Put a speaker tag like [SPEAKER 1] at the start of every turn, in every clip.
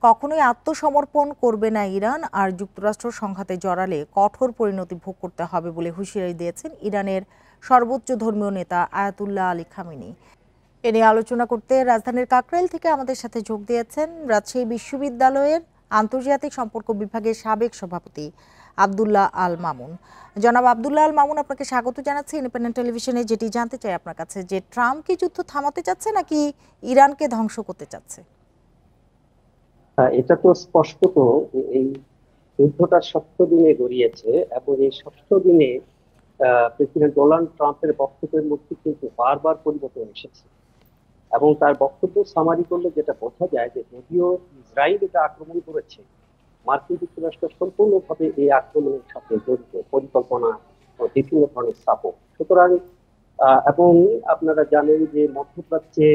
[SPEAKER 1] কখনোই আত্মসমর্পণ করবে না ইরান, আর যুক্তরাষ্ট্র সংঘাতে জড়ালে কঠোর পরিণতি ভোগ করতে হবে বলে হুঁশিয়ারি দিয়েছেন ইরানের সর্বোচ্চ ধর্মীয় নেতা আয়াতুল্লাহ আলী খামেনি। এ নিয়ে আলোচনা করতে রাজধানীর কাকরাইল থেকে আমাদের সাথে যোগ দিয়েছেন রাজশাহী বিশ্ববিদ্যালয়ের আন্তর্জাতিক সম্পর্ক বিভাগের সাবেক সভাপতি আব্দুল্লাহ আল মামুন। জনাব আব্দুল্লাহ আল মামুন, আপনাকে স্বাগত জানাচ্ছি ইন্ডিপেন্ডেন্ট টেলিভিশনে। যেটি জানতে চাই আপনার কাছে, যে ট্রাম্প কি যুদ্ধ থামাতে চাচ্ছে নাকি ইরানকে ধ্বংস করতে চাচ্ছে?
[SPEAKER 2] এটা তো স্পষ্টত যে এই যুদ্ধটা ষষ্ঠ দিনে গড়িয়েছে এবং এই ষষ্ঠ দিনে প্রেসিডেন্ট ডোনাল্ড ট্রাম্পের বক্তব্যের মধ্যে কিন্তু বারবার পরিবর্তন এসেছে। এবং তার বক্তব্য সামারি করলে যেটা বোঝা যায় যে যদিও ইসরায়েল এটা আক্রমণ করেছে, মার্কিন যুক্তরাষ্ট্র সম্পূর্ণভাবে এই আক্রমণের সাথে জড়িত, পরিকল্পনা ও বিভিন্ন ধরনের সাপোর্ট। সুতরাং এবং আপনারা জানেন যে মধ্যপ্রাচ্যে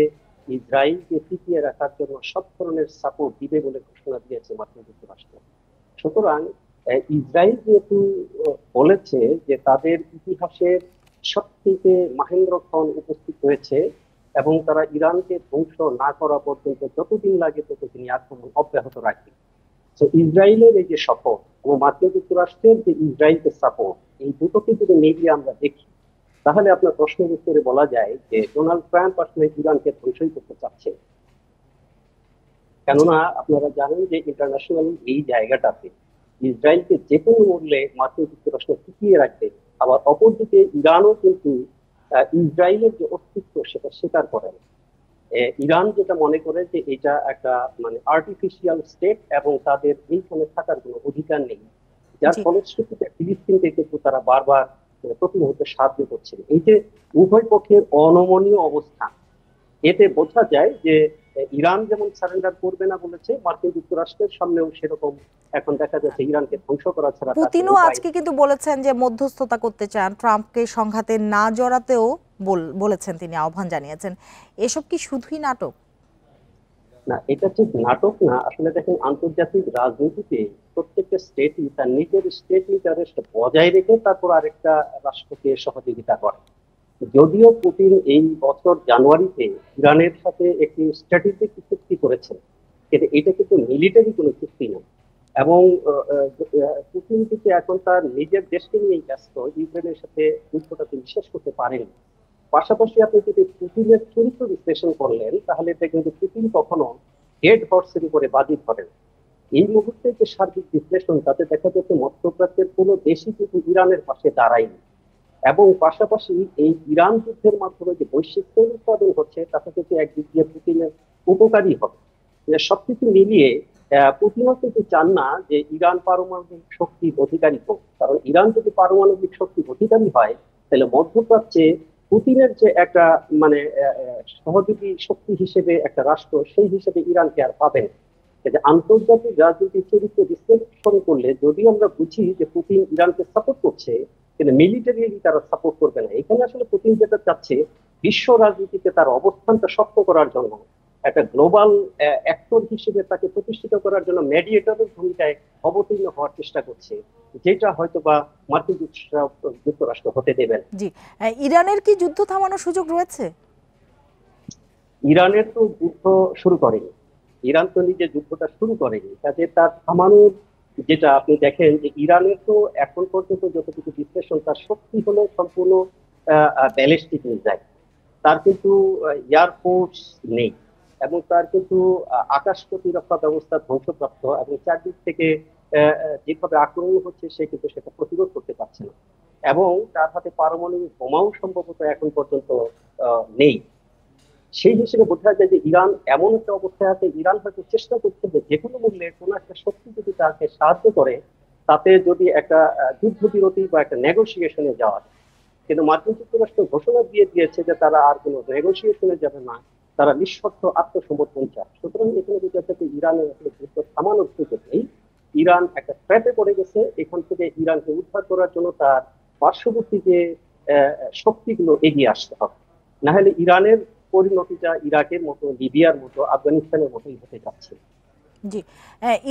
[SPEAKER 2] ইসরায়েলকে টিকিয়ে রাখার জন্য সব ধরনের সাপোর্ট দিবে বলে ঘোষণা দিয়েছে মার্কিন যুক্তরাষ্ট্র। সুতরাং ইসরায়েল যেহেতু বলেছে যে তাদের ইতিহাসের সবথেকে মাহেন্দ্র খন উপস্থিত হয়েছে এবং তারা ইরানকে ধ্বংস না করা পর্যন্ত যতদিন লাগে ততদিনই আক্রমণ অব্যাহত রাখবে। তো ইসরায়েলের এই যে শপথ ও মার্কিন যুক্তরাষ্ট্রের যে ইসরায়েলকে সাপোর্ট, এই দুটোকে যদি মিলিয়ে আমরা দেখি, তাহলে আপনার প্রশ্নের উত্তরে বলা যায় যে ডোনাল্ড ট্রাম্প আসলে ইরানকে ধ্বংসই করতে চাচ্ছে। কেননা আপনারা জানেন যে ইন্টারন্যাশনাল এই জায়গাটাতে ইসরায়েলকে যে কোনো মূল্যে মার্কিন যুক্তরাষ্ট্র টিকিয়ে রাখবে। আবার অপরদিকে ইরানও কিন্তু ইসরায়েলের যে অস্তিত্ব সেটা স্বীকার করে না। ইরান যেটা মনে করে যে এটা একটা মানে আর্টিফিশিয়াল স্টেট এবং তাদের এইখানে থাকার কোনো অধিকার নেই, যার
[SPEAKER 1] জি।
[SPEAKER 2] ফলশ্রুতিতে ফিলিস্তিনকে কিন্তু তারা বারবার প্রতি মুহূর্তে সাহায্য করছে। এই যে উভয় পক্ষের অনমনীয় অবস্থান, এতে বোঝা যায় যে ইরান যেমন সারেন্ডার করবে না বলেছে, মার্কিন যুক্তরাষ্ট্রের সামনেও সেরকম এখন দেখা যাচ্ছে ইরানকে ধ্বংস করা ছাড়া তার কোনো
[SPEAKER 1] পুতিনও
[SPEAKER 2] উপায়
[SPEAKER 1] আজকে
[SPEAKER 2] নেই।
[SPEAKER 1] কিন্তু বলেছেন যে মধ্যস্থতা করতে চান, ট্রাম্পকে সংঘাতে না জড়াতেও বলেছেন, তিনি আহ্বান জানিয়েছেন। এসব কি শুধুই নাটক?
[SPEAKER 2] না, এটা ঠিক নাটক না। আসলে দেখেন, আন্তর্জাতিক রাজনীতিতে প্রত্যেকটা স্টেটই তার নিজের স্টেট ইন্টারেস্ট বজায় রেখে তারপর আরেকটা রাষ্ট্রকে সহযোগিতা করে। যদিও পুতিন এই বছর জানুয়ারিতে ইরানের সাথে একটি স্ট্র্যাটেজিক চুক্তি করেছেন, কিন্তু এটা কিন্তু মিলিটারি কোনো চুক্তি না। এবং পুতিন কিন্তু এখন তার নিজের দেশকে নিয়েই ব্যস্ত, ইউক্রেনের সাথে যুদ্ধটা তিনি শেষ করতে পারেন। পাশাপাশি আপনি যদি পুতিনের চরিত্র বিশ্লেষণ করলেন, তাহলে এটা কিন্তু পুতিন কখনো ডেড হর্সের উপরে বাজি ধরেন। এই মুহূর্তে যে সার্বিক বিশ্লেষণ, তাতে দেখা যাচ্ছে মধ্যপ্রাচ্যের কোনো দেশই কিন্তু ইরানের পাশে দাঁড়ায়নি। এবং পাশাপাশি এই ইরান যুদ্ধের মাধ্যমে যে বৈশ্বিক তেল উৎপাদন হচ্ছে, তাতে কিন্তু একদিক দিয়ে পুতিনের উপকারী হবে। সবকিছু মিলিয়ে পুতিনও কিন্তু চান না যে ইরান পারমাণবিক শক্তির অধিকারী হোক, কারণ ইরান যদি পারমাণবিক শক্তির অধিকারী হয়, তাহলে মধ্যপ্রাচ্যে পুতিনের যে একটা মানে সহযোগী শক্তি হিসেবে একটা রাষ্ট্র, সেই হিসেবে ইরানকে আর পাবেন। যে আন্তর্জাতিক রাজনৈতিক চরিত্র বিশ্লেষণ করলে যদিও আমরা বুঝি যে পুতিন ইরানকে সাপোর্ট করছে, কিন্তু মিলিটারিলি তারা সাপোর্ট করবে না। এখানে আসলে পুতিন যেটা চাচ্ছে, বিশ্ব রাজনীতিতে তার অবস্থানটা শক্ত করার জন্য, একটা গ্লোবাল অ্যাক্টর হিসেবে তাকে প্রতিষ্ঠিত করার জন্য মেডিয়েটরের ভূমিকায় অবতীর্ণ হওয়ার চেষ্টা করছে, যেটা হয়তো বা মার্কিন যুক্তরাষ্ট্র হতে দেবে না।
[SPEAKER 1] জি। ইরানের কি যুদ্ধ থামানোর সুযোগ রয়েছে?
[SPEAKER 2] ইরানের তো যুদ্ধ শুরু করেনি, ইরান তো নিজে যুদ্ধটা শুরু করেনি, কাজে তার থামানোর যেটা আপনি দেখেন যে ইরানের তো এখন পর্যন্ত যতটুকু বিশ্লেষণ, তার শক্তি হলো সম্পূর্ণ ব্যালিস্টিক মিসাইল। তার কিন্তু এয়ারফোর্স নেই, এবং তার কিন্তু আকাশ প্রতিরক্ষা ব্যবস্থা ধ্বংসপ্রাপ্ত, এবং চারদিক থেকে যেভাবে আক্রমণ হচ্ছে সে কিন্তু সেটা প্রতিরোধ করতে পারছে না। এবং তার হাতে পারমাণবিক বোমাও সম্ভবত এখন পর্যন্ত নেই। সেই হিসেবে বোঝা যায় যে ইরান এমন একটা অবস্থায় আছে, ইরান হয়তো চেষ্টা করছে যে যেকোনো মূল্যে কোনো একটা শক্তি যদি তাকে সাহায্য করে, তাতে যদি একটা যুদ্ধবিরতি বা একটা নেগোসিয়েশনে যাওয়া যায়। কিন্তু মার্কিন যুক্তরাষ্ট্র ঘোষণা দিয়ে দিয়েছে যে তারা আর কোনো নেগোসিয়েশনে যাবে না, তারা নিঃশর্ত আত্মসমর্পণ চায়। সুতরাং এখানে বোঝা যাচ্ছে ইরানের আসলে যুদ্ধ থামানোর সুযোগ নেই। ইরান একটা ট্র্যাপে পড়ে গেছে। এখান থেকে ইরানকে উদ্ধার করার জন্য তার পার্শ্ববর্তী যে শক্তিগুলো এগিয়ে আসতে হবে, না হলে ইরানের পরিণতিটা ইরাকের মতো, লিবিয়ার মতো, আফগানিস্তানের মতোই হতে যাচ্ছে।
[SPEAKER 1] জি।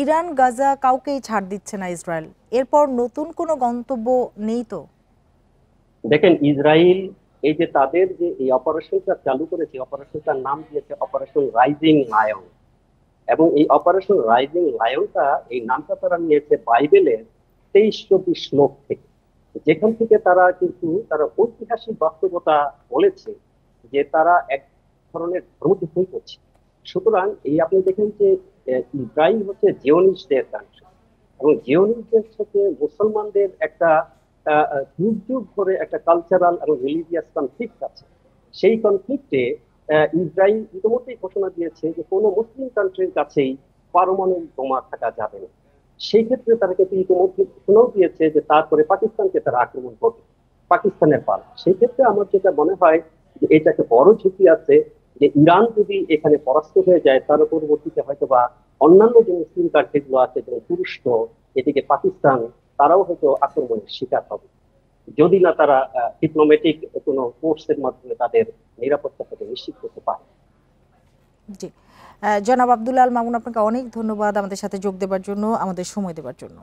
[SPEAKER 1] ইরান গাজা কাউকেই ছাড় দিচ্ছে না ইসরায়েল। এরপর নতুন কোনো গন্তব্য নেই তো?
[SPEAKER 2] দেখেন, ইসরায়েল এই যে তাদের যে এই অপারেশনটা চালু করেছে, অপারেশনটার নাম দিয়েছে অপারেশন রাইজিং লায়ন। এবং এই অপারেশন রাইজিং লায়নটা এই নামটা তারা নিয়েছে বাইবেলের 23-24 শ্লোক থেকে, যেখান থেকে তারা ঐতিহাসিক বাস্তবতা বলেছে যে তারা এক ধরনের ধর্মযুদ্ধই করছে। সুতরাং এই আপনি দেখেন যে ইসরায়েল হচ্ছে জিওনিস্টদের কান্ট্রি, এবং জিওনিস্টদের সাথে মুসলমানদের একটা যুগ যুগ ধরে একটা কালচারাল এবং রিলিজিয়াস কনফ্লিক্ট আছে। সেই কনফ্লিক্টে ইসরায়েল ইতিমধ্যেই ঘোষণা দিয়েছে যে কোনো মুসলিম কান্ট্রির কাছেই পারমাণবিক বোমা থাকা যাবে না। সেই ক্ষেত্রে তারা কিন্তু ইতিমধ্যে ঘোষণাও দিয়েছে যে তারপরে পাকিস্তানকে তারা আক্রমণ করবে, পাকিস্তানের পালা। সেই ক্ষেত্রে আমার যেটা মনে হয় যে এটা একটা বড় ঝুঁকি আছে যে ইরান যদি এখানে পরাস্ত হয়ে যায়, তার পরবর্তীতে হয়তো বা অন্যান্য যে মুসলিম কান্ট্রি গুলো আছে যেমন তুরস্ক, এদিকে পাকিস্তান, তারাও হয়তো আক্রমণের শিকার হবে, যদি না তারা ডিপ্লোম্যাটিক কোনো কোর্সের মাধ্যমে তাদের নিরাপত্তাটাকে নিশ্চিত করতে পারে।
[SPEAKER 1] জি, জনাব আব্দুল আল মামুন, আপনাকে অনেক ধন্যবাদ আমাদের সাথে যোগ দেওয়ার জন্য, আমাদের সময় দেওয়ার জন্য।